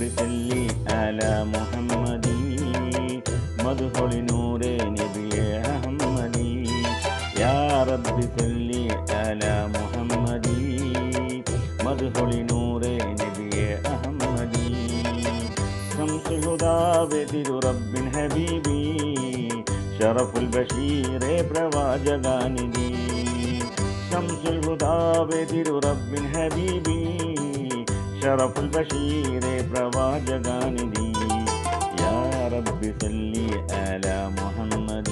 رب صل على محمد مدح لنور نبي أحمد يا رب صل على محمد مدح لنور نبي أحمد شمس الهدى بدر رب حبيبي شرف البشير പ്രവാചകാനിധി شمس الهدى بدر رب حبيبي شرف البشير പ്രവാചകാനിധി يا رب صل على محمد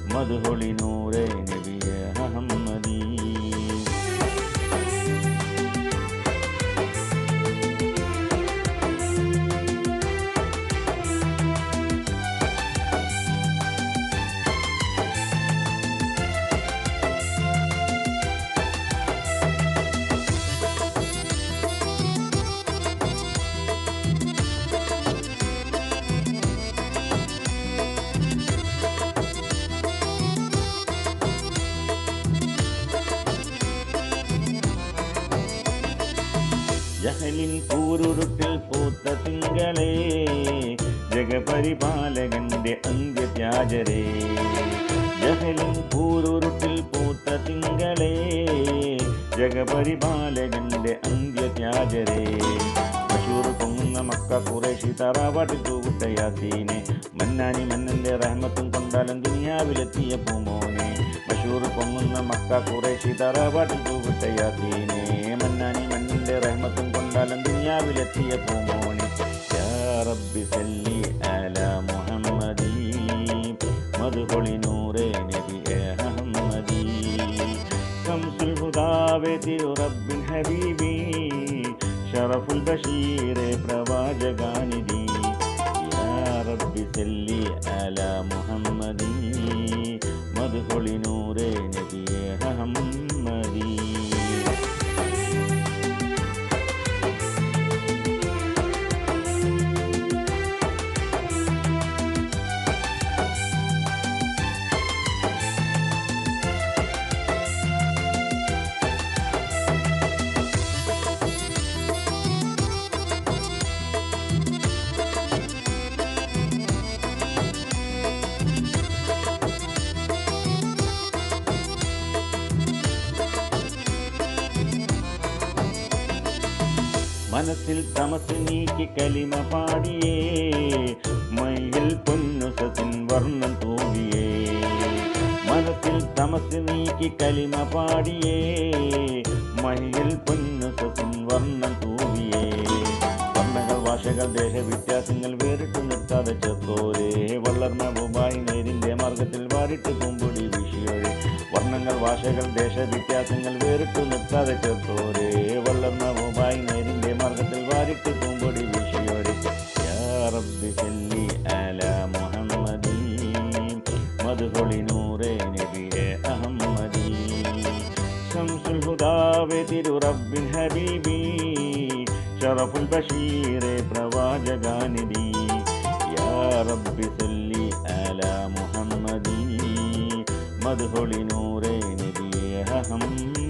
مدح لنور نبي أحمد ജഹലിൻ കൂരുരുട്ടിൽ പൂത്ത തിങ്കളേ ജഗപരിപാലകന്റെ അന്ത്യത്യാജരേ ജഹലിൻ കൂരുരുട്ടിൽ പൂത്ത തിങ്കളേ ജഗപരിപാലകന്റെ അന്ത്യത്യാജരേ മശൂർ പൊങ്ങുന്ന മക്ക ഖുറൈശി തറവാട്ടിൽ തൂവിട്ട യാസീനെ മന്നാനി മന്നന്റെ റഹ്മത്തും കൊണ്ടാലും ദുനിയാവിലെത്തിയ പൂമോനെ മശൂർ പൊങ്ങുന്ന മക്ക ഖുറൈശി തറവാട്ടിൽ തൂവിട്ട യാസീനെ മന്നാനി മന്നന്റെ റഹ്മത്തും കൊണ്ടാലും ദുനിയാവിലെത്തിയ പൂമോനെ യാ റബ്ബി സല്ലി അലാ മുഹമ്മദി മദ്ഹു ലിനൂരി നബി അഹ്മദി ശംസുൽ ഹുദാ വതിർ റബ്ബിൻ ഹബീബി ഷറഫുൽ ബഷീർ പ്രവാചകാനിധി യാ റബ്ബി സല്ലി അലാ മുഹമ്മദി മദ്ഹു ലിനൂരി നബി അഹ്മദി മനസ്സിൽ തമസ് നീക്കി കലിമ പാടിയേ മയിൽ പൊന്നുസത്തിൻ വർണ്ണം തൂകിയേ മനസ്സിൽ തമസ് നീക്കി കലിമ പാടിയേ മയിൽ പൊന്നുസത്തിൻ വർണ്ണം തൂകിയേ വർണ്ണങ്ങൾ ഭാഷകൾ ദേശവ്യത്യാസങ്ങൾ വേറിട്ടു നിർത്താതെ ചേർത്തോരേ വളർന്ന ബുബായി നേരിന്റെ മാർഗത്തിൽ വാരിട്ട് കുമ്പൊടി വിഷിയോരെ വർണ്ണങ്ങൾ ഭാഷകൾ ദേശവ്യത്യാസങ്ങൾ വേറിട്ടു നിർത്താതെ ചേർത്തോരേ വളർന്ന ബുബായി നേരിന്റെ മാർഗത്തിൽ വാരിട്ട് കുമ്പൊടി വിഷിയോരെ യാ റബ്ബി സല്ലി അലാ മുഹമ്മദി മദ്ഹു ലിനൂരി നബി അഹ്മദി ശംസുൽ ഹുദാ വതിർ റബ്ബിൻ ഹബീബി ഷറഫുൽ ബഷീർ പ്രവാചകാനിധി യാ റബ്ബി സല്ലി അലാ മുഹമ്മദി മദ്ഹു ലിനൂരി നബി അഹ്മദി